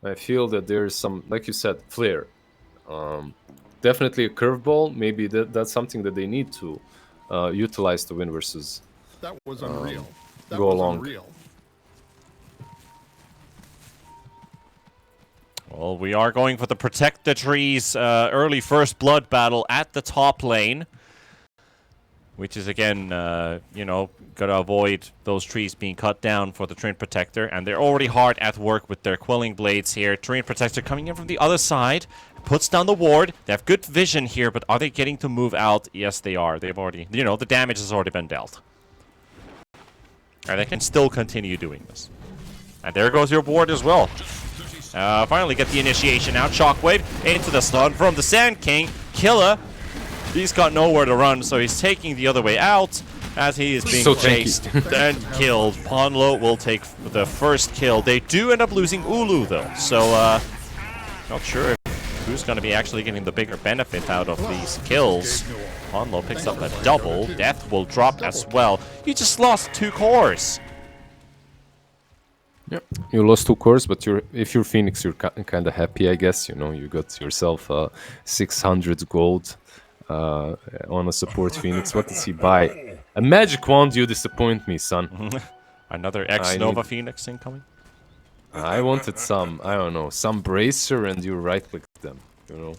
I feel that there's some, like you said, flair. Definitely a curveball. Maybe that's something that they need to utilize to win versus That was unreal. That go was along. unreal. Well, we are going for the Protect the Trees early first blood battle at the top lane. Which is, again, you know, got to avoid those trees being cut down for the Treant Protector. And they're already hard at work with their Quelling Blades here. Treant Protector coming in from the other side. Puts down the ward. They have good vision here, but are they getting to move out? Yes, they are. They've already, you know, the damage has already been dealt. And they can still continue doing this. And there goes your ward as well. Finally get the initiation out. Shockwave into the stun from the Sand King. Killer. He's got nowhere to run, so he's taking the other way out as he is being chased and killed. Ponlo will take the first kill. They do end up losing Ulu, though, so not sure who's going to be actually getting the bigger benefit out of these kills. Ponlo picks up a double. Death will drop as well. You just lost 2 cores. Yep, you lost 2 cores, but if you're Phoenix, you're kind of happy, I guess. You know, you got yourself 600 gold. On a support Phoenix. What does he buy? A magic wand. You disappoint me, son. Another X-Nova Phoenix incoming? I wanted some, I don't know, some bracer, and you right-clicked them, you know.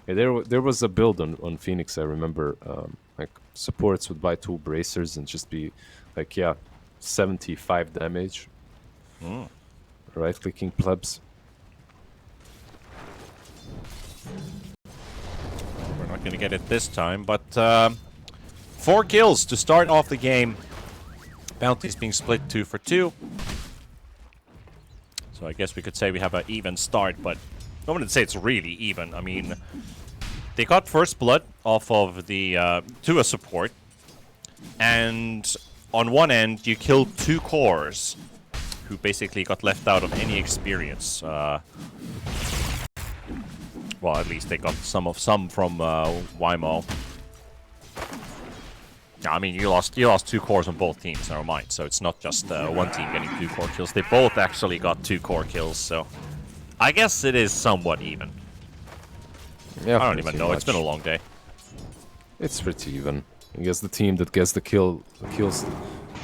Yeah, there was a build on Phoenix, I remember, like, supports would buy 2 bracers and just be, like, yeah, 75 damage. Right-clicking plebs. Not going to get it this time, but 4 kills to start off the game. Bounties being split 2 for 2. So I guess we could say we have an even start, but I wouldn't say it's really even. I mean, they got first blood off of the to a support, and on one end you killed 2 cores who basically got left out of any experience. Well, at least they got some from Wymo. Yeah, I mean, you lost 2 cores on both teams, never mind. So it's not just one team getting 2 core kills. They both actually got 2 core kills, so I guess it is somewhat even. Yeah, I don't even know. It's been a long day. It's pretty even. I guess the team that gets the kills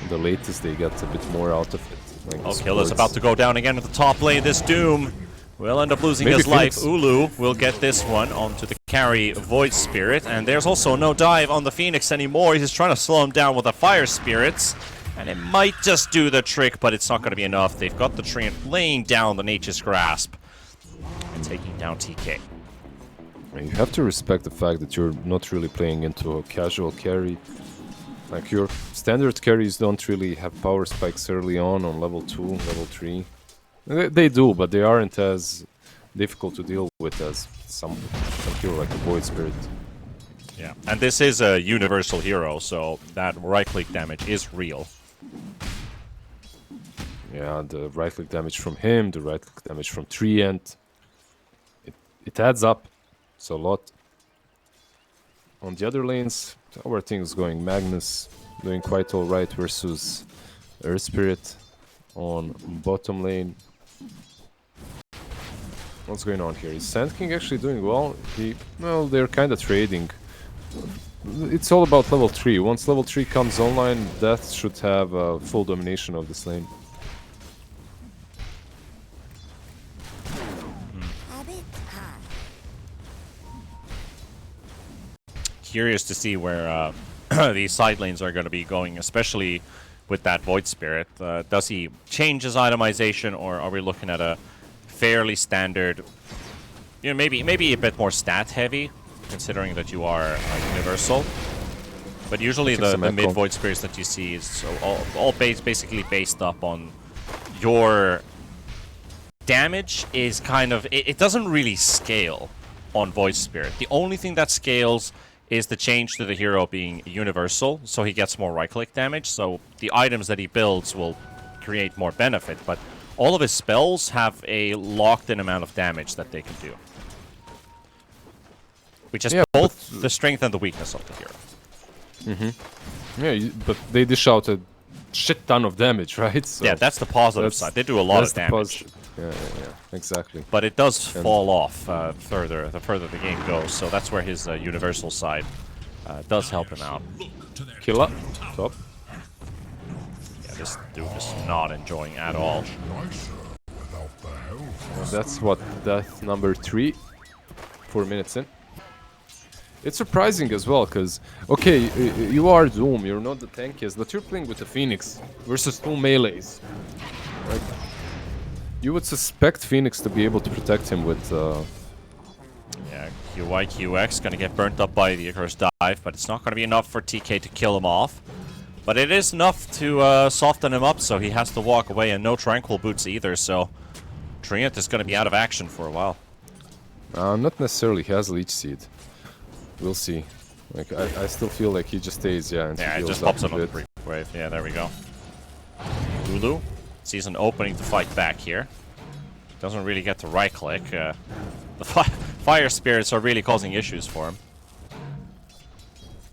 the latest, they get a bit more out of it. Like oh, Kill is about to go down again at the top lane. This Doom will end up losing his Phoenix. life. Ulu will get this one onto the carry Void Spirit. And there's also no dive on the Phoenix anymore. He's just trying to slow him down with the Fire Spirits. And it might just do the trick, but it's not going to be enough. They've got the Treant laying down the Nature's Grasp and taking down TK. You have to respect the fact that you're not really playing into a casual carry. Like, your standard carries don't really have power spikes early on level 2, level 3. They do, but they aren't as difficult to deal with as some hero like a Void Spirit. Yeah, and this is a universal hero, so that right-click damage is real. Yeah, the right-click damage from him, the right-click damage from Treant. It adds up. It's a lot. On the other lanes, how are things going? Magnus doing quite alright versus Earth Spirit on bottom lane. What's going on here? Is Sand King actually doing well? Well, they're kind of trading. It's all about level 3. Once level 3 comes online, Death should have full domination of this lane. Curious to see where these side lanes are going to be going, especially with that Void Spirit. Does he change his itemization, or are we looking at a fairly standard, you know, maybe a bit more stat heavy, considering that you are universal? But usually the mid Void Spirits that you see is all basically based up on your damage is kind of, it doesn't really scale on Void Spirit. The only thing that scales is the change to the hero being universal, so he gets more right-click damage, so the items that he builds will create more benefit, but all of his spells have a locked-in amount of damage that they can do. Which is both the strength and the weakness of the hero. Yeah, but they dish out a shit ton of damage, right? So yeah, that's the positive side. They do a lot of damage. Yeah, exactly. But it does fall off further the further the game goes, so that's where his universal side does help him out. Killa, top. Yeah, this dude is not enjoying at all. That's what, death number 3, 4 minutes in. It's surprising as well, because, okay, you are Doom, you're not the tankiest, but you're playing with a Phoenix versus 2 melees. Like, you would suspect Phoenix to be able to protect him with... Yeah, QYQX gonna get burnt up by the Icarus dive, but it's not gonna be enough for TK to kill him off. But it is enough to soften him up, so he has to walk away, and no Tranquil Boots either, so... Treant is gonna be out of action for a while. not necessarily, he has Leech Seed. We'll see. Like, I still feel like he just stays, and Yeah, he it just heals pops up it a on the bit. creep wave. Yeah, there we go. Lulu sees an opening to fight back here. Doesn't really get to right click. The fire spirits are really causing issues for him.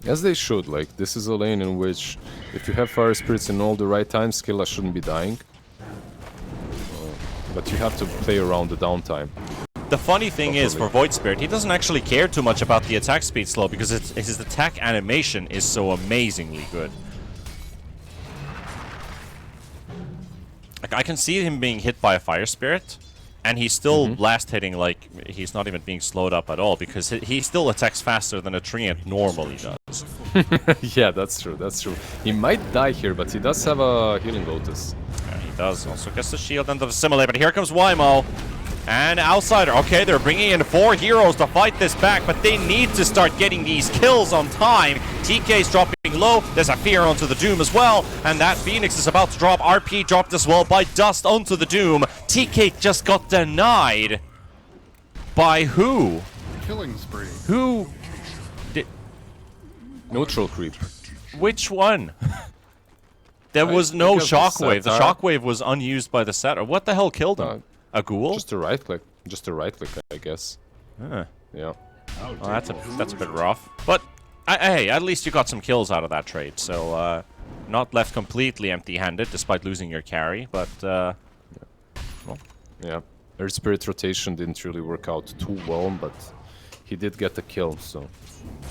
As they should, like, this is a lane in which, if you have Fire Spirits in all the right times, Skilla shouldn't be dying. But you have to play around the downtime. The funny thing is, for Void Spirit, he doesn't actually care too much about the attack speed slow, because his attack animation is so amazingly good. Like, I can see him being hit by a Fire Spirit, and he's still blast hitting like he's not even being slowed up at all, because he still attacks faster than a Treant normally does. Yeah, that's true, that's true. He might die here, but he does have a Healing Lotus. Yeah, he does. Also gets the shield and the Assimilate, but here comes Wymo. And Outsider. Okay, they're bringing in 4 heroes to fight this back, but they need to start getting these kills on time. TK's dropping low. There's a Fear onto the Doom as well, and that Phoenix is about to drop. RP dropped as well by Dust onto the Doom. TK just got denied. By who? Killing spree. Who did... Neutral creep. Which one? There was no because the shockwave. The Satar- shockwave was unused by the setter. What the hell killed him? A ghoul? Just a right click. Just a right click, I guess. Huh. Yeah. Well, that's a bit rough. But hey, at least you got some kills out of that trade. So not left completely empty-handed, despite losing your carry. But well. Yeah. Earth Spirit rotation didn't really work out too well, but he did get the kill. So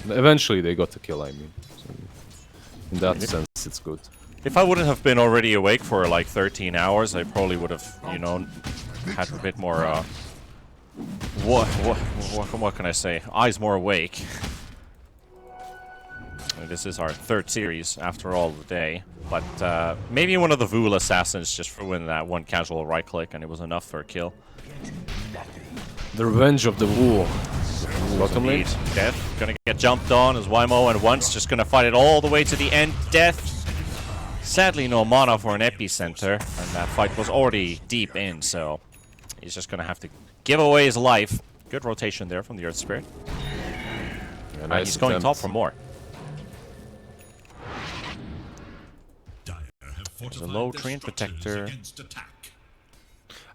eventually they got the kill. I mean, so in that sense, it's good. If I wouldn't have been already awake for like 13 hours, I probably would have, you know, had a bit more. What can I say? Eyes more awake. This is our 3rd series after all of the day, but maybe one of the Vul assassins just threw in that one casual right click, and it was enough for a kill. The revenge of the Wool. Bottom lane. Death gonna get jumped on as Wymo, and once just gonna fight it all the way to the end. Death. Sadly, no mana for an epicenter, and that fight was already deep in, so he's just gonna have to give away his life. Good rotation there from the Earth Spirit. Yeah, And he's going top for more. There's a low Treant Protector.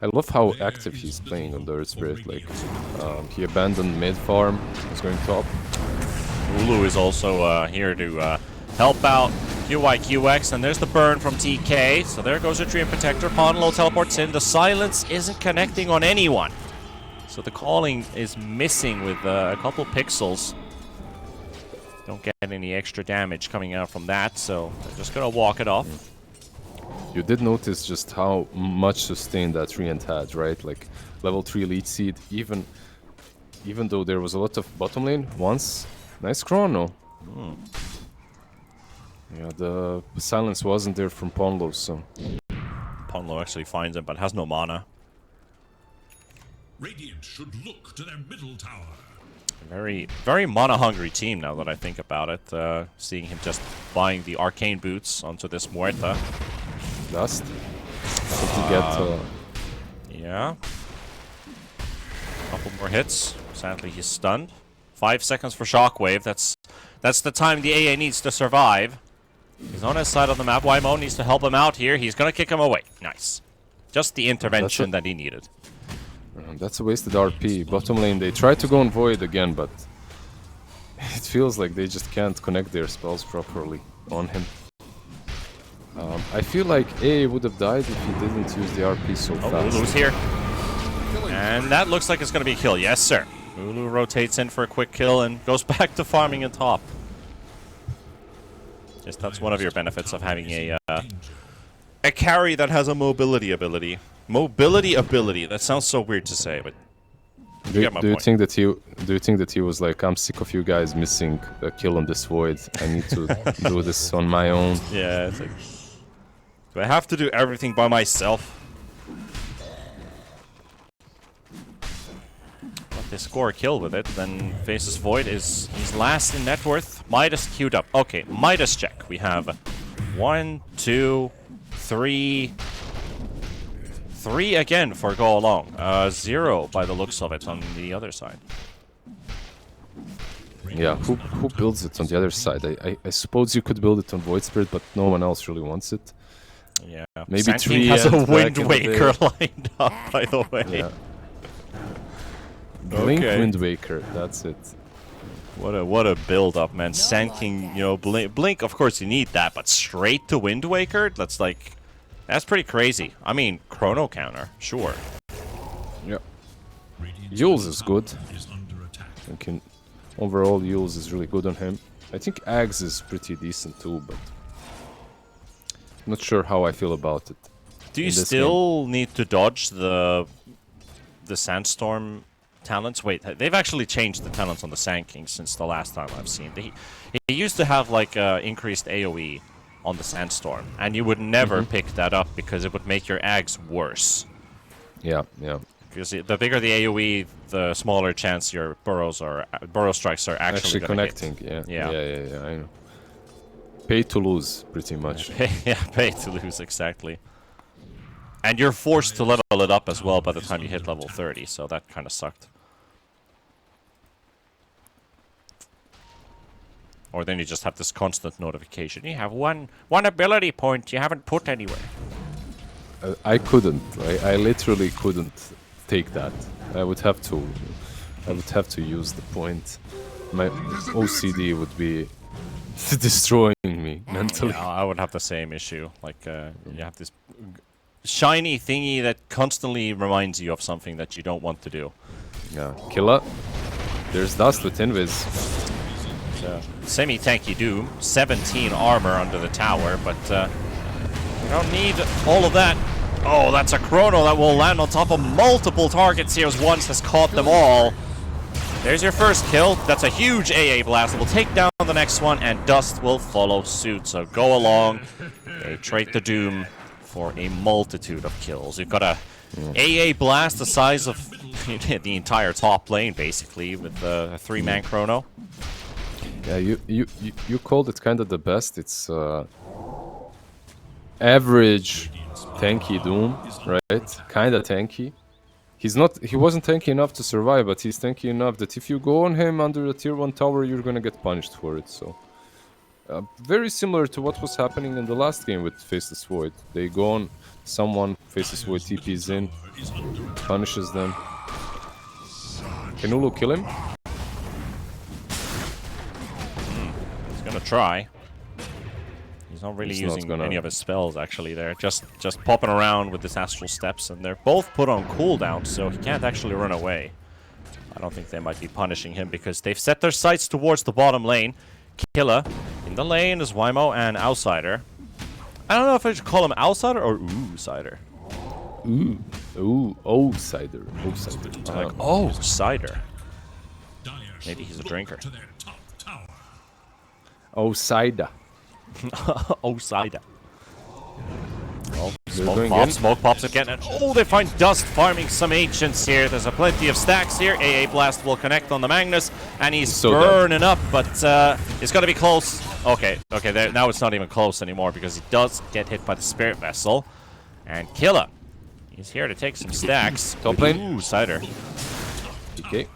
I love how active he's playing on the Earth Spirit. Like, he abandoned mid farm, he's going top. Ulu is also here to help out QYQX, and there's the burn from TK. So there goes your Treant Protector. Ponlo teleports in. The silence isn't connecting on anyone. So the calling is missing with a couple pixels. Don't get any extra damage coming out from that, so they're just gonna walk it off. You did notice just how much sustain that Treant had, right? Like, level 3 Elite Seed, even though there was a lot of bottom lane once. Nice chrono. Yeah, the silence wasn't there from Ponlo, so... Ponlo actually finds him, but has no mana. Radiant should look to their middle tower. Very, very mana-hungry team now that I think about it. Seeing him just buying the arcane boots onto this Muerta. Dust. So to get... Yeah. Couple more hits. Sadly, he's stunned. 5 seconds for Shockwave. That's the time the AA needs to survive. He's on his side of the map. Wymo needs to help him out here. He's gonna kick him away. Nice. Just the intervention that he needed. That's a wasted RP. Bottom lane, they tried to go on Void again, but... it feels like they just can't connect their spells properly on him. I feel like AA would have died if he didn't use the RP so fast. Lulu's here. And that looks like it's going to be a kill. Yes, sir. Ulu rotates in for a quick kill and goes back to farming in top. Yes, that's one of your benefits of having a carry that has a mobility ability. Mobility ability. That sounds so weird to say, but Do get my you point. think that he was like, I'm sick of you guys missing a kill on this void. I need to do this on my own. Yeah, it's like, do I have to do everything by myself? But they score a kill with it, then Faces Void is he's last in net worth. Midas queued up. Okay, Midas check. We have 1, 2, 3. 3 again for go along. 0 by the looks of it on the other side. Yeah, who builds it on the other side? I suppose you could build it on Void Spirit, but no one else really wants it. Yeah. Maybe Sand King 3 has a ends Wind back in the day. Waker lined up, by the way. Yeah. Blink Okay. Wind Waker, that's it. What a build up, man. Sand King, you know, Blink, of course you need that, but straight to Wind Waker? That's pretty crazy. I mean, Chrono Counter, sure. Yeah. Radiant's Yules is good. is under attack. Overall, Yules is really good on him. I think Ags is pretty decent too, but not sure how I feel about it. Do you in this still need to dodge the Sandstorm talents? Wait, they've actually changed the talents on the Sand King since the last time I've seen. He used to have like increased AoE on the Sandstorm, and you would never pick that up because it would make your Ags worse. Yeah, yeah. Because the bigger the AoE, the smaller chance your burrow strikes are actually gonna connecting. hit. Yeah. I know. Pay to lose, pretty much. Yeah, pay to lose, exactly. And you're forced to level it up as well by the time you hit level 30, so that kind of sucked. Or then you just have this constant notification. You have one ability point you haven't put anywhere. I couldn't. I literally couldn't take that. I would have to use the point. My OCD would be destroying me mentally. Yeah, I would have the same issue. Like, you have this shiny thingy that constantly reminds you of something that you don't want to do. Yeah. Killa. There's dust with Invis. So, semi-tanky Doom, 17 armor under the tower, but you don't need all of that. Oh, that's a Chrono that will land on top of multiple targets here as once has caught them all. There's your first kill. That's a huge AA blast. We'll take down the next one, and Dust will follow suit. So go along. They trade the Doom for a multitude of kills. You've got a AA blast the size of the entire top lane, basically, with a 3-man Chrono. Yeah, you called it kind of the best. It's average tanky Doom, right? Kind of tanky. He wasn't tanky enough to survive, but he's tanky enough that if you go on him under the tier 1 tower, you're gonna get punished for it. So very similar to what was happening in the last game with Faceless Void. They go on someone, Faceless Void TPs in, punishes them. Can Ulu kill him? He's gonna try. He's not really He's not using gonna- any of his spells, actually, there. Just popping around with his Astral Steps, and they're both put on cooldown, so he can't actually run away. I don't think they might be punishing him, because they've set their sights towards the bottom lane. Killa. In the lane is Wymo and Outsider. I don't know if I should call him Outsider or Ooh-Sider. Outsider. Like, oh, cider. Dire Maybe he's a look drinker. to their top tower. Outsider. Outsider. Oh, going in. smoke pops again, and oh, they find Dust farming some ancients here. There's a plenty of stacks here. AA Blast will connect on the Magnus, and he's So dead. burning up, but it's gonna be close. Okay, there, now it's not even close anymore because he does get hit by the Spirit Vessel. And Killa, he's here to take some stacks. Top lane. Ooh, cider. Okay.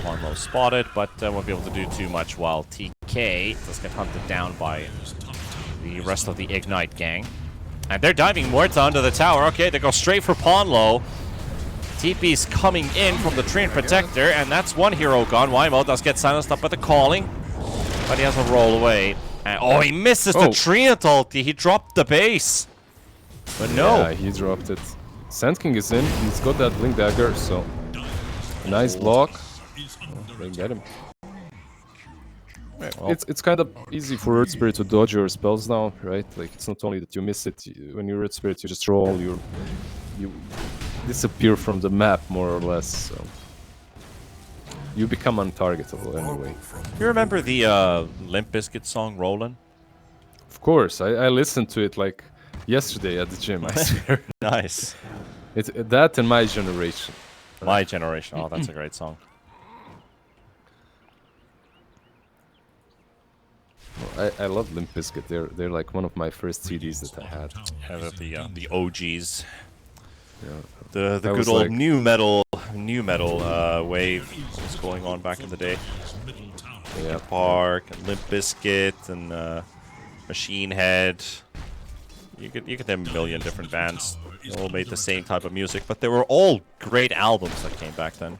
One low spotted, but won't be able to do too much while TK does get hunted down by the rest of the Ignite gang. And they're diving Muerta under the tower. Okay, they go straight for Ponlo. TP's coming in from the Treant Protector, and that's one hero gone. Wymo does get silenced up by the Calling, but he has a roll away. And, oh, he misses the Treant ulti. He dropped the base. But no. Yeah, he dropped it. Sand King is in. He's got that Blink Dagger, so nice block. They get him. It's kind of easy for Earth Spirit to dodge your spells now, right? Like it's not only that you miss it when you're Earth Spirit, you just roll, you disappear from the map more or less. So you become untargetable anyway. You remember the Limp Bizkit song "Rollin'"? Of course, I listened to it like yesterday at the gym. I swear. Nice. It's that and My Generation. My Generation. Oh, that's a great song. I love Limp Bizkit. They're like one of my first CDs that I had. The OGs. Yeah. The That good was old like- new metal wave was going on back in the day. Yeah. Park and Limp Bizkit and Machine Head. You could name a million different bands. They all made the same type of music, but they were all great albums that came back then.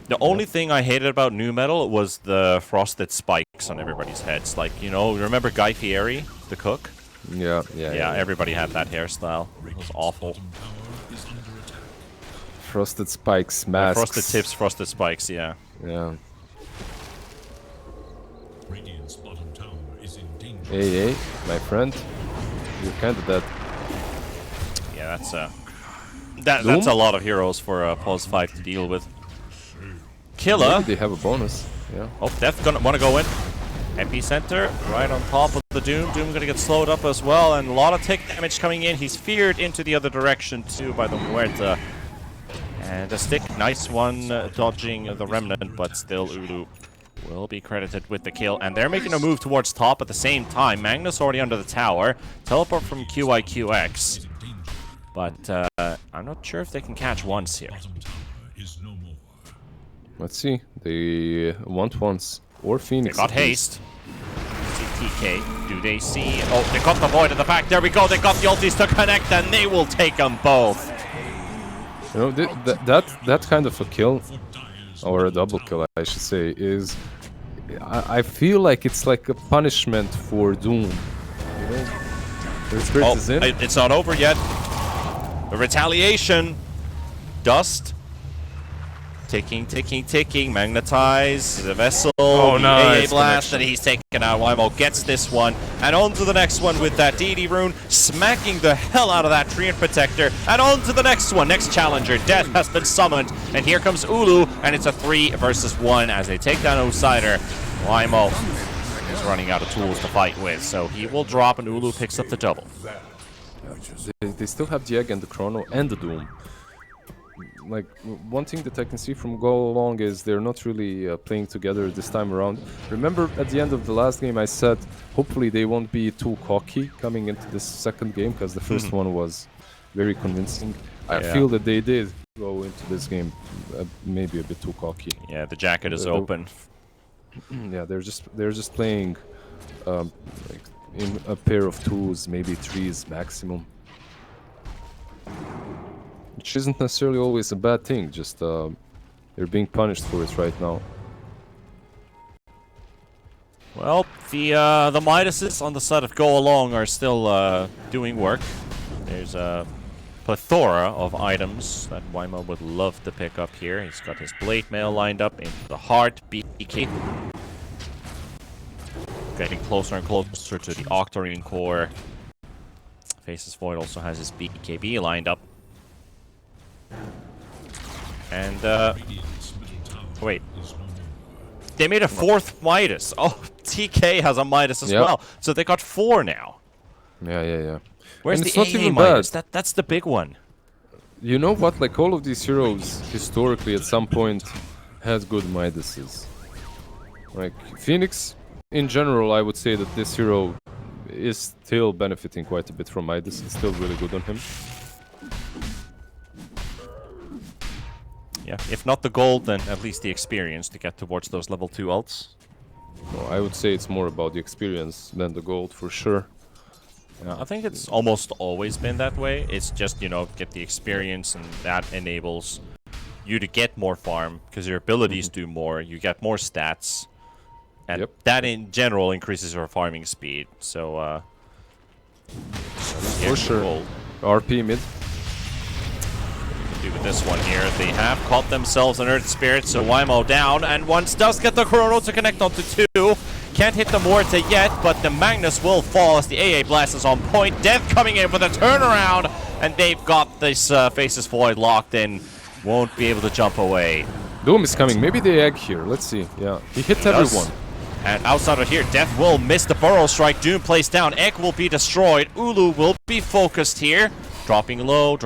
The only thing I hated about new metal was the frosted spikes on everybody's heads. Like, you know, remember Guy Fieri, the cook? Yeah. Yeah, everybody had that hairstyle. It was awful. Frosted spikes, masks. Frosted tips, frosted spikes, yeah. Yeah. Radiant's bottom tower is in danger. Hey, my friend. You're kind of dead. Yeah, that's a lot of heroes for Pulse 5 to deal with. Killer. Maybe they have a bonus. Yeah. Oh, Death gonna wanna go in. Epicenter right on top of the Doom. Doom gonna get slowed up as well, and a lot of tick damage coming in. He's feared into the other direction too by the Muerta. And a stick, nice one, dodging the Remnant, but still Ulu will be credited with the kill. And they're making a move towards top at the same time. Magnus already under the tower. Teleport from QIQX. But I'm not sure if they can catch once here. Bottom tower is no more. Let's see. They want once. Or They Phoenix. got at least. haste. See TK. Do they see? Oh, they got the Void at the back. There we go. They got the ultis to connect, and they will take them both. You know, that kind of a kill, or a double kill, I should say, is... I feel like it's like a punishment for Doom. You know? Their spirit Oh, is in. it's not over yet. The retaliation. Dust. Ticking, ticking, ticking. Magnetize. The vessel. Oh, the nice AA blast, connection. and he's taken out. Wymo gets this one. And on to the next one with that DD rune. Smacking the hell out of that Treant Protector. And on to the next one. Next challenger. Death has been summoned. And here comes Ulu. And it's a 3 versus 1 as they take down Osider. Wymo is running out of tools to fight with. So he will drop, and Ulu picks up the double. They still have the Egg and the Chrono and the Doom. Like, one thing that I can see from Go Along is they're not really playing together this time around. Remember at the end of the last game I said hopefully they won't be too cocky coming into this second game, because the first one was very convincing. I Yeah. feel that they did go into this game maybe a bit too cocky. Yeah, the jacket is The- open. Yeah, they're just playing like in a pair of twos, maybe threes maximum. Which isn't necessarily always a bad thing, just they're being punished for it right now. Well, the Midases on the side of Go Along are still doing work. There's a plethora of items that Wymo would love to pick up here. He's got his Blade Mail lined up into the heart, BK. Getting closer and closer to the Octarine core. Faceless Void also has his BKB lined up. And, Radiant's middle tower wait. is no more. They made a fourth Midas. Oh, TK has a Midas as Yep. well. So they got 4 now. Yeah. Where's And the it's not AA even Midas? bad. That's the big one. You know what? Like all of these heroes historically at some point had good Midases. Like Phoenix, in general, I would say that this hero is still benefiting quite a bit from Midas. It's still really good on him. Yeah, if not the gold, then at least the experience to get towards those level 2 ults. No, I would say it's more about the experience than the gold for sure. Yeah, I think it's almost always been that way. It's just, you know, get the experience, and that enables you to get more farm because your abilities do more. You get more stats, and Yep. that in general increases your farming speed. So, For sure. gold. RP mid. Do with this one here. They have caught themselves an Earth Spirit, so Wymo down, and once does get the Chrono to connect onto 2. Can't hit the Morta yet, but the Magnus will fall as the AA Blast is on point. Death coming in with a turnaround, and they've got this Faceless Void locked in. Won't be able to jump away. Doom is coming. Maybe the egg here. Let's see. Yeah, he hit everyone. And outside of here, Death will miss the Burrow Strike. Doom placed down. Egg will be destroyed. Ulu will be focused here. Dropping low,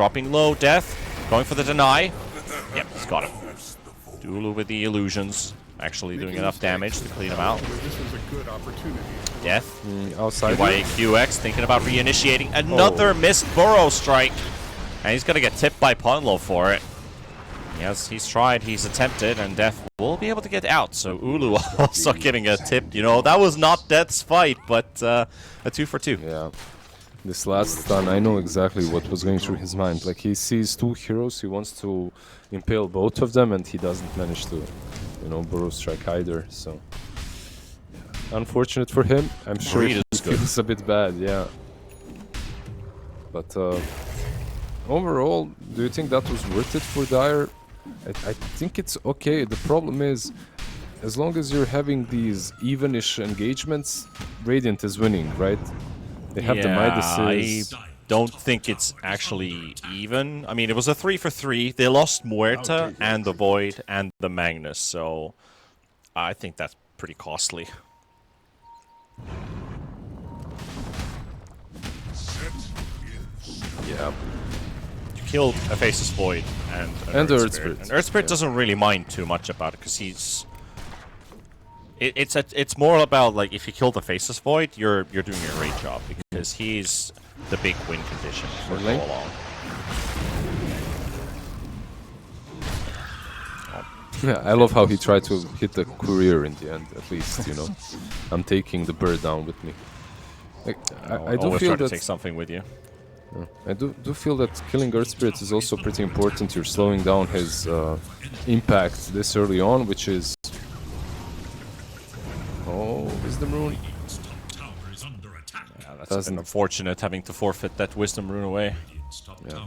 Death. Going for the deny. Yep, he's got him. Ulu with the illusions. Actually doing enough damage to clean him out. This is a good opportunity. Death. Outside. QX thinking about reinitiating another missed Burrow Strike. And he's going to get tipped by Punlo for it. Yes, he's tried, he's attempted, and Death will be able to get out. So Ulu also getting a tip. You know, that was not Death's fight, but a 2 for 2. Yeah. This last stun, I know exactly what was going through his mind. Like, he sees 2 heroes, he wants to impale both of them, and he doesn't manage to, you know, Burrow Strike either, so... Unfortunate for him. I'm sure he feels a bit bad, yeah. But, overall, do you think that was worth it for Dire? I think it's okay. The problem is, as long as you're having these even-ish engagements, Radiant is winning, right? They have the Midases. I don't think it's actually even. I mean, it was a 3 for 3. They lost Muerta and the Void and the Magnus, so I think that's pretty costly. Yeah. You killed a Faceless Void and And an the Earth Earth Spirit. And Earth Spirit doesn't really mind too much about it because he's... It's more about, like, if you kill the Faceless Void, you're doing a great job because he's the big win condition for go along. Yeah, I love how he tried to hit the courier in the end, at least, you know. I'm taking the bird down with me. Like, I do feel to that... take something with you. I do feel that killing Earth Spirit is also pretty important. You're slowing down his impact this early on, which is... Oh, Wisdom Rune. Yeah, that's a bit unfortunate having to forfeit that Wisdom Rune away. Yeah.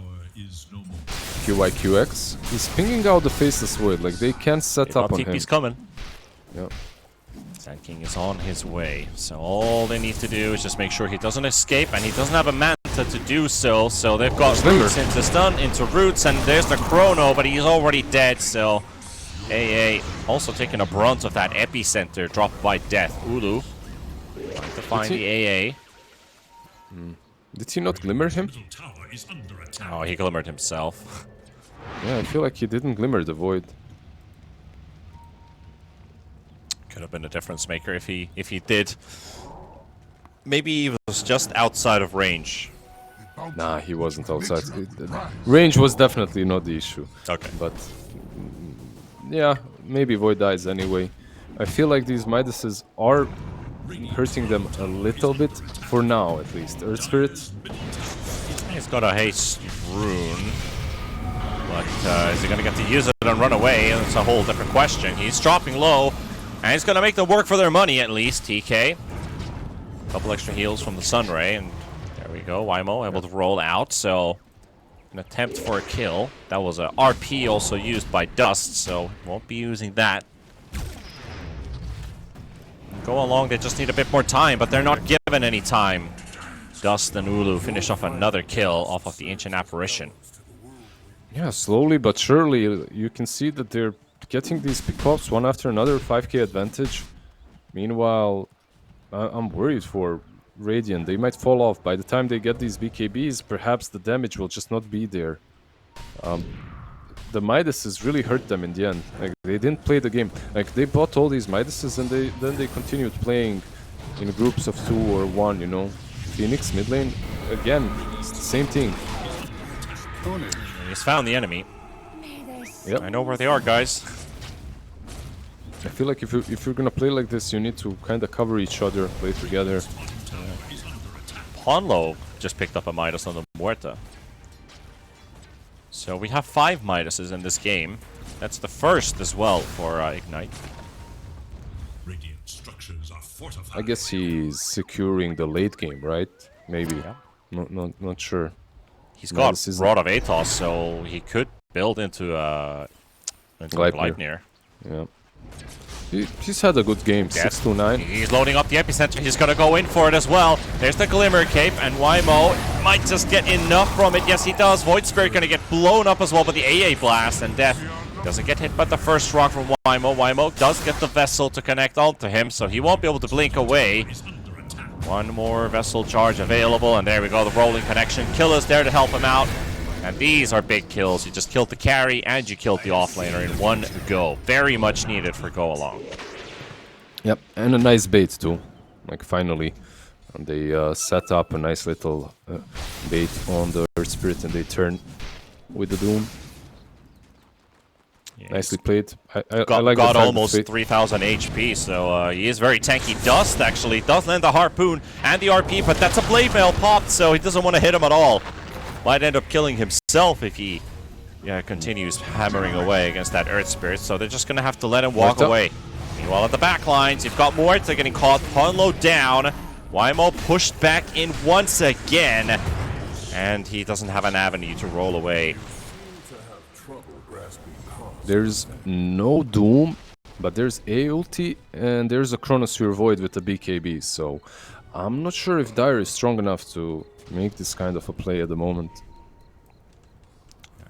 QYQX. He's pinging out the Faceless Void, like they can't set up on him. TP's coming. Yeah. Sand King is on his way, so all they need to do is just make sure he doesn't escape, and he doesn't have a Manta to do so, so they've got Roots into stun, into Roots, and there's the Chrono, but he's already dead, so... AA also taking a brunt of that epicenter dropped by Death. Ulu trying to find the AA. Did he not glimmer him? Oh, he glimmered himself. Yeah, I feel like he didn't glimmer the Void. Could have been a difference maker if he did. Maybe he was just outside of range. Nah, he wasn't outside. Range was definitely not the issue. Okay. But yeah, maybe Void dies anyway. I feel like these Midases are hurting them a little bit, for now at least. Earth Spirit. He's got a haste rune. But is he going to get to use it and run away? That's a whole different question. He's dropping low, and he's going to make them work for their money at least, TK. A couple extra heals from the Sunray, and there we go. Wymo able to roll out, so an attempt for a kill. That was a RP also used by Dust, so won't be using that. Go along, they just need a bit more time, but they're not given any time. Dust and Ulu finish off another kill off of the Ancient Apparition. Yeah, slowly but surely you can see that they're getting these pickups one after another, 5k advantage. Meanwhile, I'm worried for Radiant. They might fall off. By the time they get these BKBs, perhaps the damage will just not be there. The Midases really hurt them in the end. Like, they didn't play the game. Like, they bought all these Midases and then they continued playing in groups of 2 or 1, you know. Phoenix, mid lane, again, it's the same thing. He's found the enemy. Yep. I know where they are, guys. I feel like if you're gonna play like this, you need to kind of cover each other, play together. Ponlo just picked up a Midas on the Muerta. So we have 5 Midases in this game. That's the first as well for Ignite. Radiant structures are fortified. I guess he's securing the late game, right? Maybe. Yeah. Not sure. He's No, got this isn't- Rod of Atos, so he could build into Gleipnir. Gleipnir. Yeah. He's had a good game, Yes. 6-9. He's loading up the epicenter. He's going to go in for it as well. There's the Glimmer Cape, and Wymo might just get enough from it. Yes, he does. Void Spirit going to get blown up as well by the AA Blast, and Death doesn't get hit by the first rock from Wymo. Wymo does get the Vessel to connect onto him, so he won't be able to blink away. One more Vessel charge available, and there we go, the rolling connection. Killer's there to help him out. And these are big kills. You just killed the carry and you killed the offlaner in one go. Very much needed for go along. Yep, and a nice bait too. Like finally, and they set up a nice little bait on the Earth Spirit, and they turn with the Doom. Yeah, Nicely played. I got like the fact that almost they- 3,000 HP, so he is very tanky. Dust actually does land the Harpoon and the RP, but that's a Blade Mail popped, so he doesn't want to hit him at all. Might end up killing himself if he continues hammering away against that Earth Spirit, so they're just going to have to let him walk away. Meanwhile, at the back lines, you've got Morta getting caught. Punlo down. Wymo pushed back in once again, and he doesn't have an avenue to roll away. There's no Doom, but there's A ulti, and there's a Chronosphere Void with the BKB, so I'm not sure if Dire is strong enough to make this kind of a play at the moment.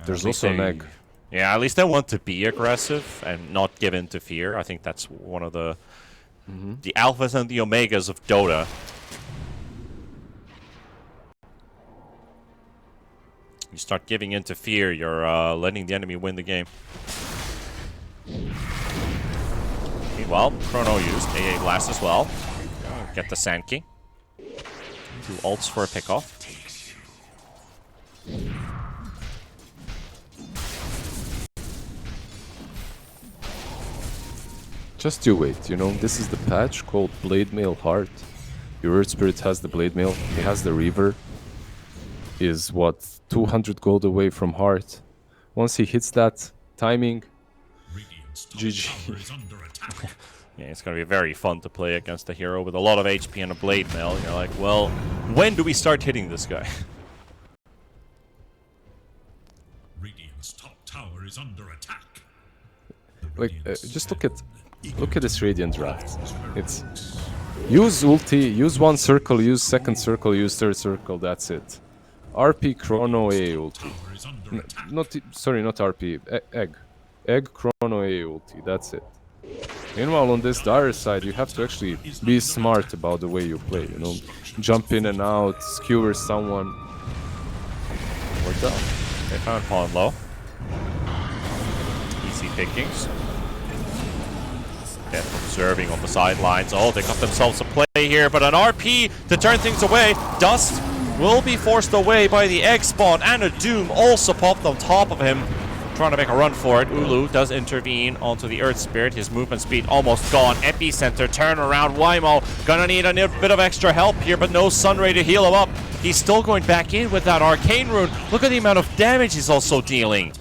There's also an egg. Yeah, at least they want to be aggressive and not give in to fear. I think that's one of the alphas and the omegas of Dota. You start giving in to fear, you're letting the enemy win the game. Meanwhile, Chrono used AA Blast as well. Get the Sand King. 2 ults for a pickoff. Just you wait, you know, this is the patch called Blade Mail Heart. Your Earth Spirit has the Blade Mail, he has the Reaver. Is what, 200 gold away from Heart. Once he hits that timing, GG. Yeah, it's going to be very fun to play against a hero with a lot of HP and a Blade Mail. You're like, well, when do we start hitting this guy? Radiant's top tower is under attack. Like, just look at this Radiant draft. It's use ulti, use one circle, use second circle, use third circle. That's it. RP Chrono A ulti. Not RP. Egg Chrono A ulti. That's it. Meanwhile, on this Dire side, you have to actually be smart about the way you play. You know, jump in and out, skewer someone. Worked out. They found Pawn low. Easy pickings. Death observing on the sidelines. Oh, they got themselves a play here, but an RP to turn things away. Dust will be forced away by the egg spawn, and a Doom also popped on top of him. Trying to make a run for it. Ulu does intervene onto the Earth Spirit. His movement speed almost gone. Epicenter, turn around. Wymo gonna need a bit of extra help here, but no Sunray to heal him up. He's still going back in with that Arcane Rune. Look at the amount of damage he's also dealing.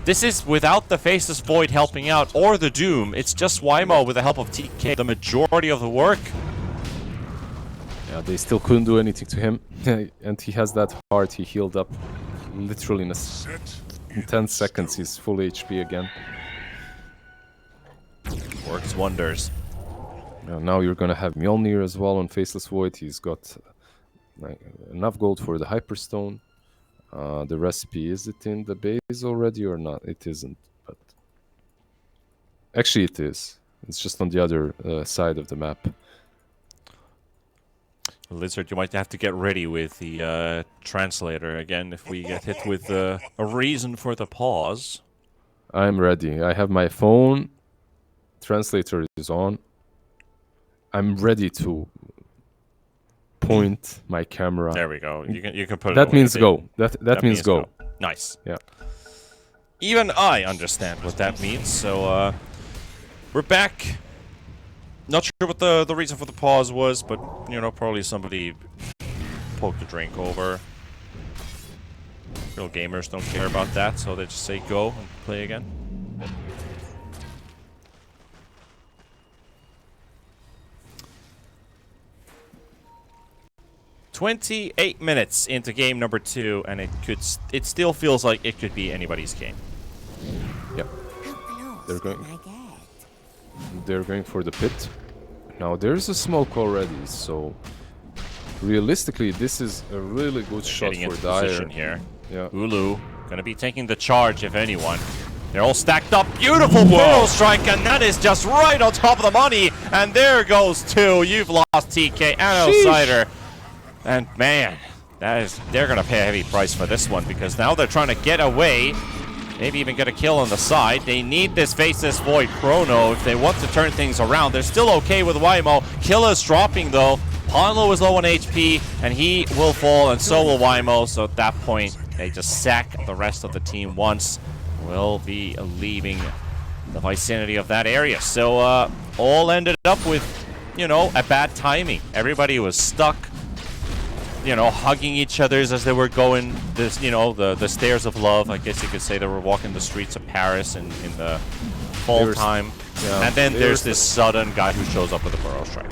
This is without the Faceless Void helping out, or the Doom. It's just Wymo with the help of TK. The majority of the work. Yeah, they still couldn't do anything to him. And he has that heart. He healed up literally in 10 seconds. He's full HP again. Works wonders. Now you're gonna have Mjolnir as well on Faceless Void. He's got enough gold for the Hyperstone. The recipe, is it in the base already or not? It isn't, but actually it is. It's just on the other side of the map. Lizard, you might have to get ready with the translator again if we get hit with a reason for the pause. I'm ready. I have my phone. Translator is on. I'm ready to point my camera. There we go. You can put it That away means a bit. go. That means go. Nice. Yeah. Even I understand what that means. So we're back. Not sure what the reason for the pause was, but you know, probably somebody poked a drink over. Real gamers don't care about that, so they just say go and play again. 28 minutes into game number 2, and it still feels like it could be anybody's game. Yeah. They're going for the pit. Now there's a smoke already, so realistically this is a really good shot Getting for into Dire. position here. Yeah. Ulu gonna be taking the charge if anyone. They're all stacked up. Beautiful barrel strike, and that is just right on top of the money. And there goes 2. You've lost TK and Outsider. And man, they're gonna pay a heavy price for this one, because now they're trying to get away. Maybe even get a kill on the side. They need this Faceless Void Chrono if they want to turn things around. They're still okay with Wymo. Killa's dropping though. Ponlo is low on HP, and he will fall, and so will Wymo. So at that point, they just sack the rest of the team once. Will be leaving the vicinity of that area. So all ended up with, you know, a bad timing. Everybody was stuck, you know, hugging each other as they were going this, you know, the stairs of love. I guess you could say they were walking the streets of Paris in the fall time. Yeah, and then there's this sudden guy who shows up with a burrow strike.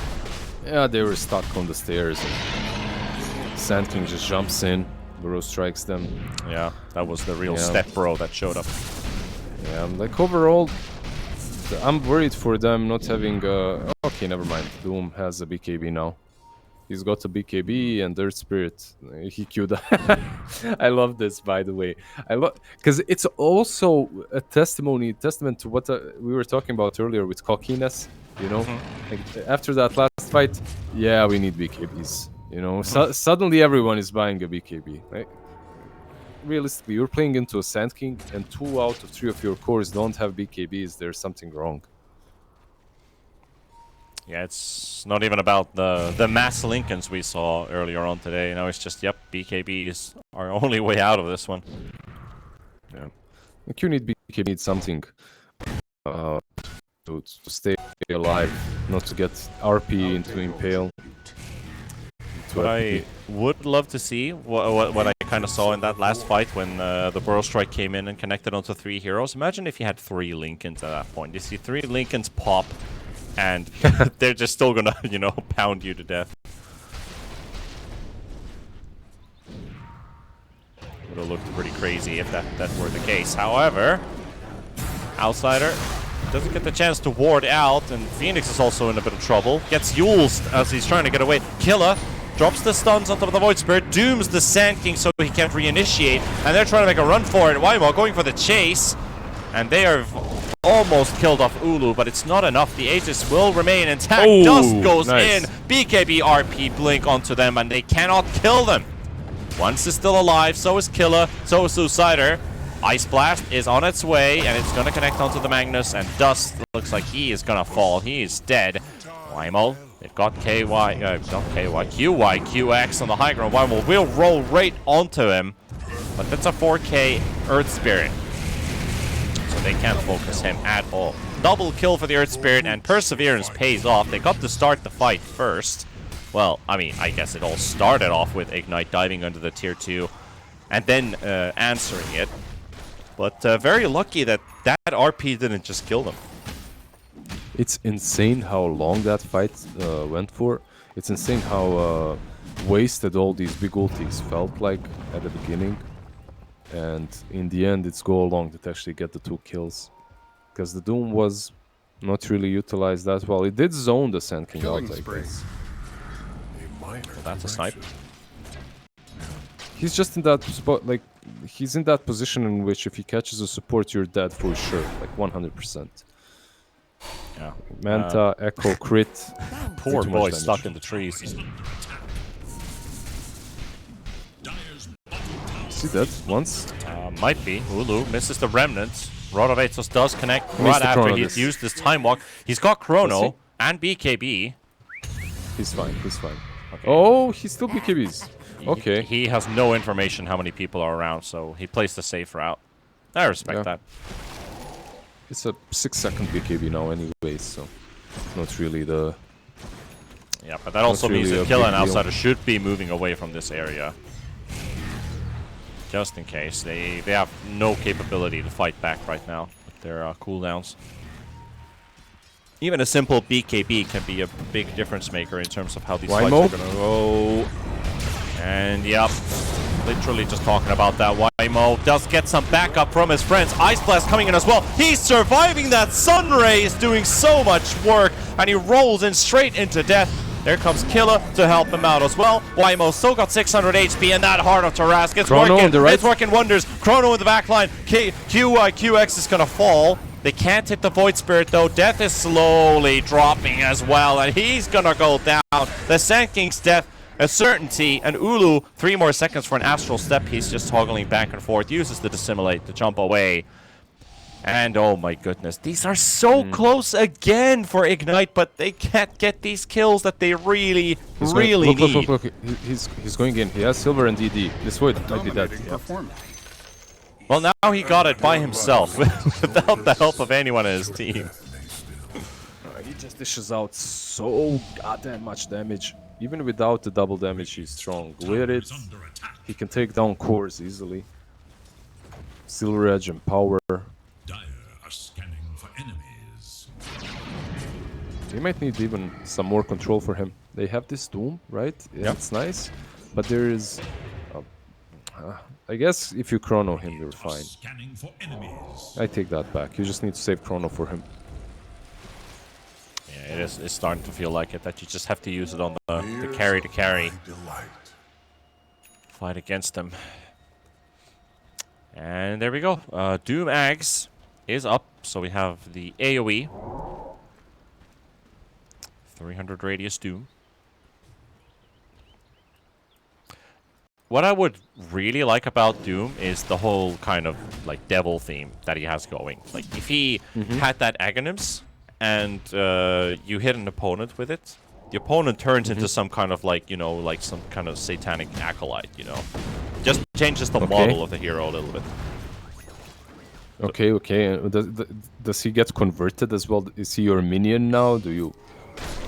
Yeah, they were stuck on the stairs, and Sand King just jumps in, burrow strikes them. Yeah, that was the real step bro that showed up. Yeah, like overall, I'm worried for them not having. Okay, never mind. Doom has a BKB now. He's got a BKB and Earth Spirit. He queued. I love this, by the way. I love because it's also a testament to what we were talking about earlier with cockiness. You know, like, after that last fight, yeah, we need BKBs. You know, suddenly everyone is buying a BKB. Right? Realistically, you're playing into a Sand King, and 2 out of 3 of your cores don't have BKBs. There's something wrong. Yeah, it's not even about the mass Lincolns we saw earlier on today. Now it's just, yep, BKB is our only way out of this one. Yeah, like you need BKB, need something to stay alive, not to get RP into Impale. What I would love to see, what I kind of saw in that last fight when the Burrow Strike came in and connected onto 3 heroes. Imagine if you had 3 Lincolns at that point. You see 3 Lincolns pop, and they're just still gonna, you know, pound you to death. Would have looked pretty crazy if that were the case. However, Outsider doesn't get the chance to ward out, and Phoenix is also in a bit of trouble. Gets Yulesed as he's trying to get away. Killa drops the stuns on top of the Void Spirit, dooms the Sand King so he can't reinitiate, and they're trying to make a run for it. Wymo going for the chase, and they are almost killed off Ulu, but it's not enough. The Aegis will remain intact. Oh, Dust goes nice. in. BKB RP blink onto them, and they cannot kill them. Once is still alive, so is Killa, so is Suicider. Ice Blast is on its way, and it's going to connect onto the Magnus, and Dust looks like he is going to fall. He is dead. Wymo, they've got QX on the high ground. Wymo will roll right onto him, but that's a 4K Earth Spirit, so they can't focus him at all. Double kill for the Earth Spirit, and Perseverance pays off. They got to start the fight first. Well, I mean, I guess it all started off with Ignite diving under the tier 2 and then answering it. But very lucky that RP didn't just kill them. It's insane how long that fight went for. It's insane how wasted all these big ultis felt like at the beginning. And in the end, it's go along that actually get the 2 kills. Because the Doom was not really utilized that well. It did zone the Sand King out, I guess. Well, that's a snipe. He's just in that spot, like, he's in that position in which if he catches a support, you're dead for sure, like 100%. Yeah. Manta, Echo, crit. Poor too much boy damage. stuck in the trees. See that once? Might be. Ulu misses the remnants. Rodovatos does connect Missed right the after chrono he's this. used his time walk. He's got Does Chrono and BKB. He's fine, he's fine. Okay. Oh, he's still BKBs. Okay. He has no information how many people are around, so he plays the safe route. I respect that. It's a 6-second BKB now anyway, so not really the... Yeah, but that also means really that a Killa big and deal. Outsider should be moving away from this area. Just in case. They have no capability to fight back right now with their cooldowns. Even a simple BKB can be a big difference maker in terms of how these fights Wymo? are going to go. And yep, literally just talking about that. Waimo does get some backup from his friends. Ice Blast coming in as well. He's surviving that Sun Rays, doing so much work, and he rolls in straight into death. There comes Killa to help him out as well. Waimo still got 600 HP, and that Heart of Tarask, it's Chrono working. on the right. It's working wonders. Chrono in the back line. QX is gonna fall. They can't hit the Void Spirit though. Death is slowly dropping as well, and he's gonna go down. The Sand King's death, a certainty, and Ulu, 3 more seconds for an Astral Step. He's just toggling back and forth, uses the Dissimulate to jump away. And oh my goodness, these are so close again for Ignite, but they can't get these kills that they really need. Look. He's going in. He has silver and DD. This would might be dead. Dominating performance. Well, now he got it by himself, without the help of anyone in his team. He just dishes out so goddamn much damage. Even without the double damage, he's strong. With it, he can take down cores easily. Silver Edge and power. Dire are scanning for enemies. They might need even some more control for him. They have this Doom, right? Yeah, it's nice. But there is... I guess if you chrono him, you're fine. Scanning for enemies. I take that back. You just need to save chrono for him. Yeah, it's starting to feel like it, that you just have to use it on the carry to carry. Fight against them. And there we go. Doom Ags is up, so we have the AoE. 300 radius Doom. What I would really like about Doom is the whole kind of like devil theme that he has going. Like if he had that Aghanims and you hit an opponent with it, the opponent turns into some kind of like, you know, like some kind of satanic acolyte, you know. Just changes the model of the hero a little bit. Okay. Does he get converted as well? Is he your minion now?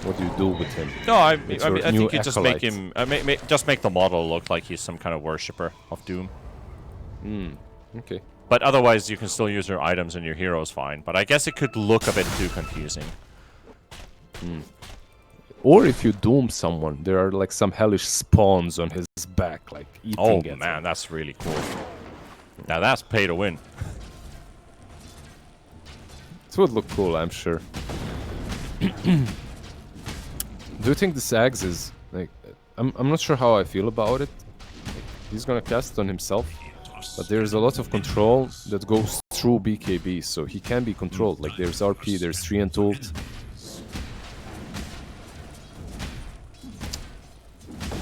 What do you do with him? No, I It's your think new you just make acolyte. him, just make the model look like he's some kind of worshipper of Doom. Okay. But otherwise, you can still use your items and your heroes fine. But I guess it could look a bit too confusing. Or if you doom someone, there are like some hellish spawns on his back, like eating Oh it. man, that's really cool. Now that's pay to win. It would look cool, I'm sure. Do you think the Sags is like? I'm not sure how I feel about it. Like, he's gonna cast it on himself, but there's a lot of control that goes through BKB, so he can be controlled. Like there's RP, there's Treant ult.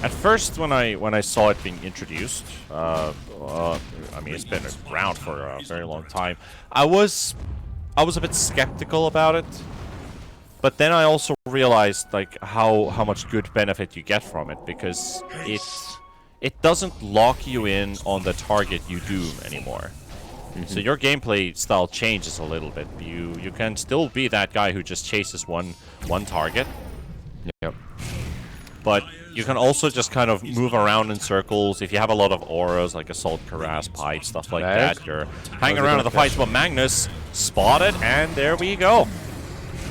At first, when I saw it being introduced, I mean it's been around for a very long time. I was a bit skeptical about it. But then I also realized like how much good benefit you get from it, because it doesn't lock you in on the target you doom anymore. So your gameplay style changes a little bit. You can still be that guy who just chases one target. Yep. But you can also just kind of move around in circles. If you have a lot of auras like Assault, Harass, Pipe, stuff like that, you're hanging around in the fights. But Magnus spotted, and there we go.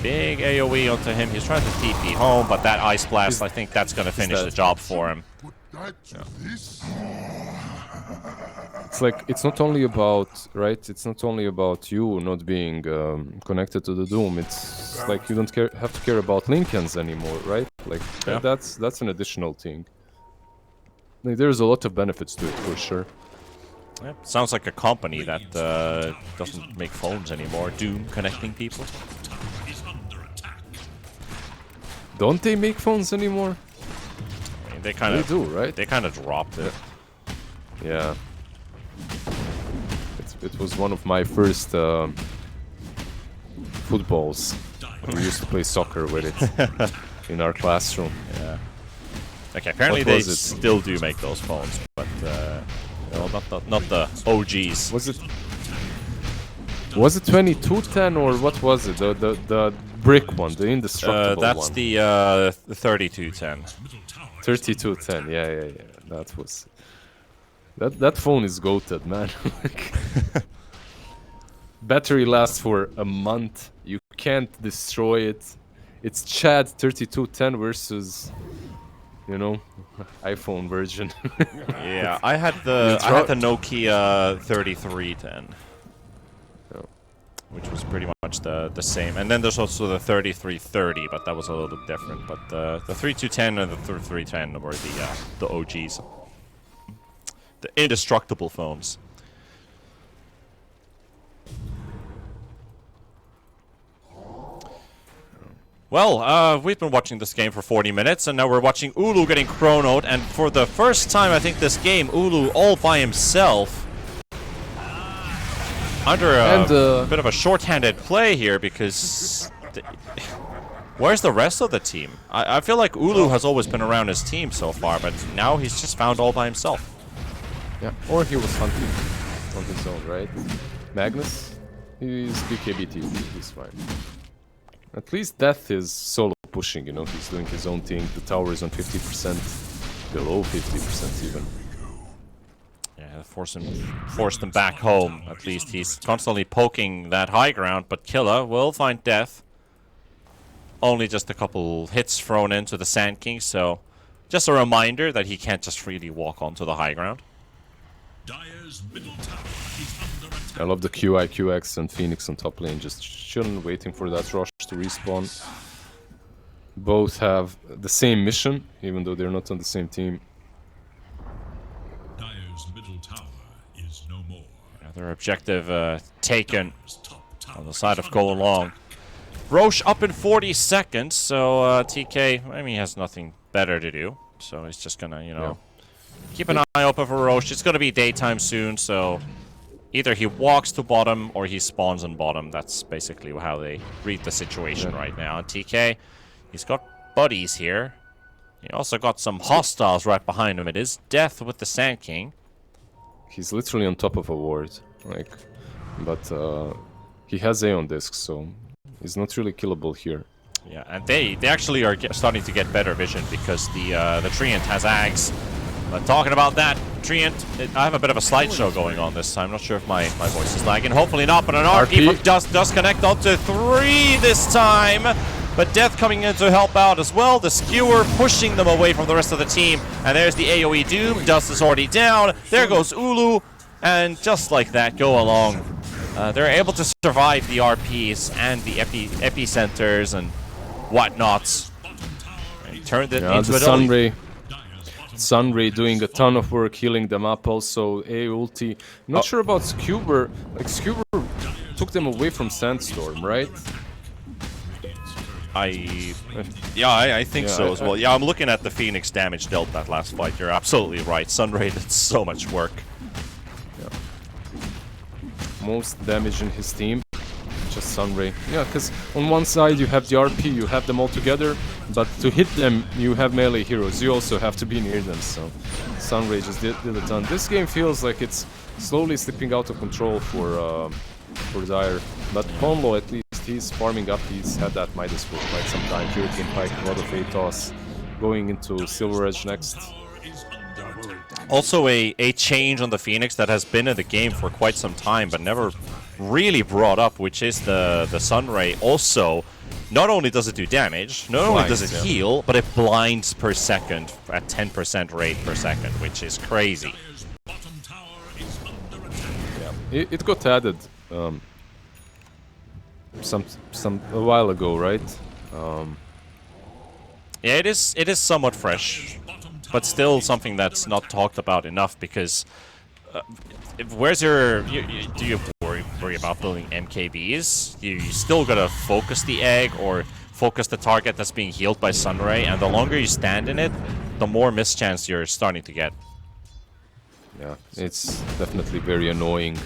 Big AoE onto him. He's trying to TP home, but that Ice Blast, I think that's going to finish the job for him. It's like, it's not only about, right? It's not only about you not being connected to the Doom. It's like you don't have to care about Lincolns anymore, right? Like that's an additional thing. Like, there's a lot of benefits to it for sure. Yep. Sounds like a company that doesn't make phones anymore. Doom connecting people. Don't they make phones anymore? I mean, they kind of do, right? They kind of dropped it. Yeah. It was one of my first footballs. We used to play soccer with it in our classroom. Yeah. Okay. Apparently they still do make those phones, but well, not the OGs. Was it 2210 or what was it? The brick one, the indestructible one. That's the 3210. 3210. Yeah. That was. That phone is goated, man. Battery lasts for a month. You can't destroy it. It's Chad 3210 versus you know, iPhone version. Yeah, I had the Nokia 3310. Which was pretty much the same. And then there's also the 3330, but that was a little bit different. But the 3210 and the 3310 were the OGs. The indestructible phones. Well, we've been watching this game for 40 minutes, and now we're watching Ulu getting chronoed, and for the first time, I think, this game, Ulu all by himself. Under a bit of a short-handed play here, because where's the rest of the team? I feel like Ulu has always been around his team so far, but now he's just found all by himself. Yeah, or he was hunting on his own, right? Magnus, he's BKB team, he's fine. At least Death is solo pushing, you know, he's doing his own thing. The tower is on 50%, below 50% even. Yeah, forced him back home. At least he's constantly poking that high ground, but Killa will find Death. Only just a couple hits thrown into the Sand King, so just a reminder that he can't just freely walk onto the high ground. Dire's middle tower is under attack. I love the QI, QX, and Phoenix on top lane, just chilling, waiting for that rush to respawn. Both have the same mission, even though they're not on the same team. Dire's middle tower is no more. Another objective taken Top tower on the side is of Go under Along. attack. Roche up in 40 seconds, so TK, I mean, he has nothing better to do. So he's just gonna, you know, keep an eye open for Roche. It's gonna be daytime soon, so either he walks to bottom or he spawns on bottom. That's basically how they read the situation right now. And TK, he's got buddies here. He also got some hostiles right behind him. It is Death with the Sand King. He's literally on top of a ward, like, but he has Aeon discs, so he's not really killable here. Yeah, and they actually are starting to get better vision because the Treant has Ags. But talking about that, Treant, I have a bit of a slideshow going on this time. Not sure if my voice is lagging. Hopefully not, but an RP from Dust does connect onto 3 this time. But Death coming in to help out as well. The Skewer pushing them away from the rest of the team. And there's the AoE Doom. Dust is already down. There goes Ulu. And just like that, Go Along. They're able to survive the RPs and the epicenters and whatnots. And turned it into the a Sunray doing a ton of work, healing them up also. A ulti. Not sure about Skewer. Like, Skewer took them away from Sandstorm, right? I think so as well. Yeah, I'm looking at the Phoenix damage dealt that last fight. You're absolutely right. Sunray did so much work. Most damage in his team, just Sunray. Yeah, because on one side you have the RP, you have them all together, but to hit them you have melee heroes. You also have to be near them, so Sunray just did a ton. This game feels like it's slowly slipping out of control for Dire, but Ponlo at least, he's farming up. He's had that Midas for quite some time. Hurricane Pike, a lot of Atos, going into Silver Edge next. Also a change on the Phoenix that has been in the game for quite some time, but never really brought up, which is the Sunray. Also, not only does it do damage, not only does it heal, but it blinds per second at 10% rate per second, which is crazy. Yeah, it got added a while ago, right? Yeah, it is somewhat fresh, but still something that's not talked about enough because where's your... do you worry about building MKBs? You still gotta focus the egg or focus the target that's being healed by Sunray, and the longer you stand in it, the more mischance you're starting to get. Yeah, it's definitely very annoying.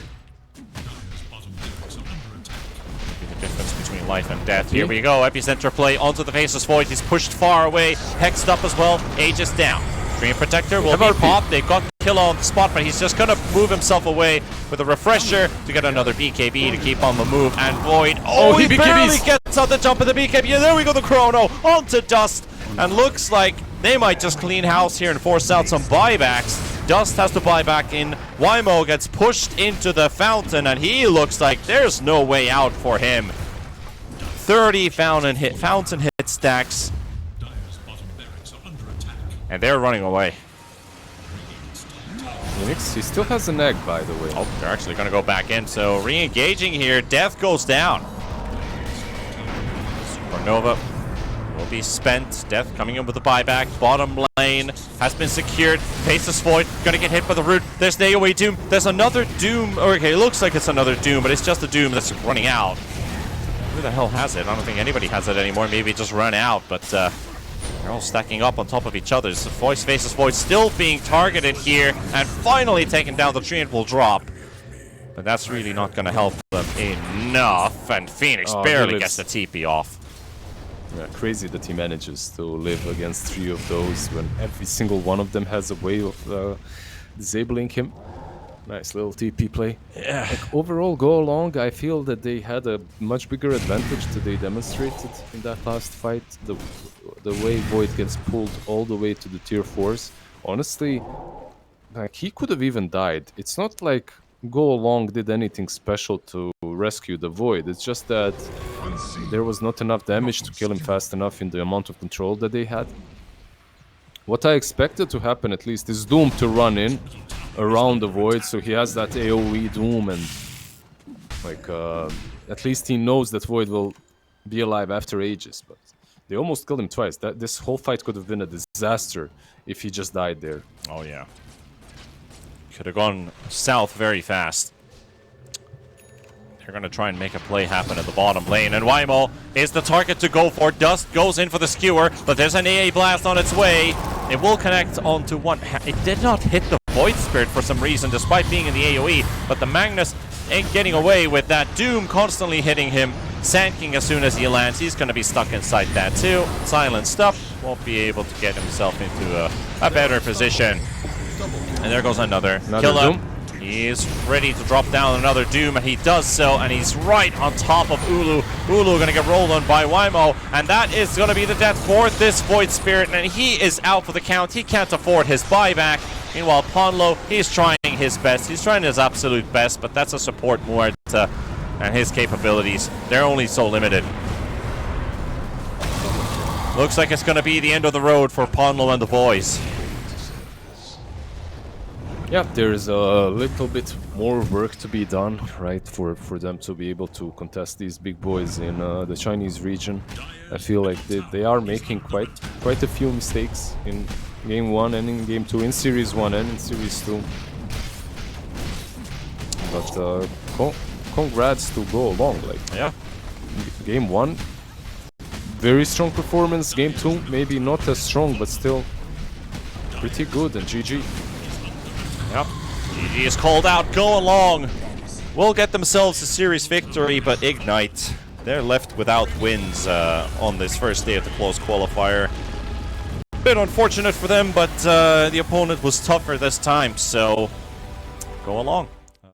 The difference between life and death. Here we go, epicenter play onto the Faceless Void. He's pushed far away, hexed up as well, Aegis down. Dream Protector will be popped. They've got Kill on the spot, but he's just gonna move himself away with a refresher to get another BKB to keep on the move. And Void, he barely gets out the jump of the BKB. And there we go, the Chrono onto Dust. And looks like they might just clean house here and force out some buybacks. Dust has to buy back in. Wymo gets pushed into the fountain, and he looks like there's no way out for him. 30 fountain hit stacks. And they're running away. Phoenix, he still has an egg, by the way. Oh, they're actually going to go back in. So re-engaging here. Death goes down. Supernova will be spent. Death coming in with the buyback. Bottom lane has been secured. Faceless Void going to get hit by the root. There's the AoE Doom. There's another Doom. Okay, it looks like it's another Doom, but it's just a Doom that's running out. Who the hell has it? I don't think anybody has it anymore. Maybe it just ran out, but they're all stacking up on top of each other. So Faceless Void still being targeted here and finally taken down. The treant will drop. But that's really not going to help them enough. And Phoenix barely gets the TP off. Yeah, crazy that he manages to live against 3 of those when every single one of them has a way of disabling him. Nice little TP play. Yeah. Like, overall, go along, I feel that they had a much bigger advantage that they demonstrated in that last fight. The way Void gets pulled all the way to the tier 4s. Honestly, like, he could have even died. It's not like Go Along did anything special to rescue the Void. It's just that there was not enough damage to kill him fast enough in the amount of control that they had. What I expected to happen, at least, is Doom to run in around the Void, so he has that AoE Doom, and like at least he knows that Void will be alive after ages. But they almost killed him twice. This whole fight could have been a disaster if he just died there. Oh yeah, could have gone south very fast. They're gonna try and make a play happen at the bottom lane, and Wymo is the target to go for. Dust goes in for the skewer, but there's an AA blast on its way. It will connect onto one. It did not hit the Void Spirit for some reason, despite being in the AoE, but the Magnus ain't getting away with that. Doom constantly hitting him, sanking as soon as he lands. He's gonna be stuck inside that too. Silenced up, won't be able to get himself into a better position. And there goes another killer. Doom. He's ready to drop down another Doom, and he does so, and he's right on top of Ulu. Ulu gonna get rolled on by Wymo, and that is gonna be the death for this Void Spirit, and he is out for the count. He can't afford his buyback. Meanwhile, Ponlo, he's trying his best. He's trying his absolute best, but that's a support more, and his capabilities, they're only so limited. Looks like it's gonna be the end of the road for Ponlo and the boys. Yeah, there's a little bit more work to be done, right, for them to be able to contest these big boys in the Chinese region. I feel like they are making quite a few mistakes in Game 1 and in Game 2, in Series 1 and in Series 2. But congrats to Go Along, like, Yeah. Game 1, very strong performance. Game 2, maybe not as strong, but still pretty good, and GG. Yep. GG is called out. Go Along will get themselves a series victory, but Ignite, they're left without wins on this first day of the close qualifier. Bit unfortunate for them, but the opponent was tougher this time, so Go Along.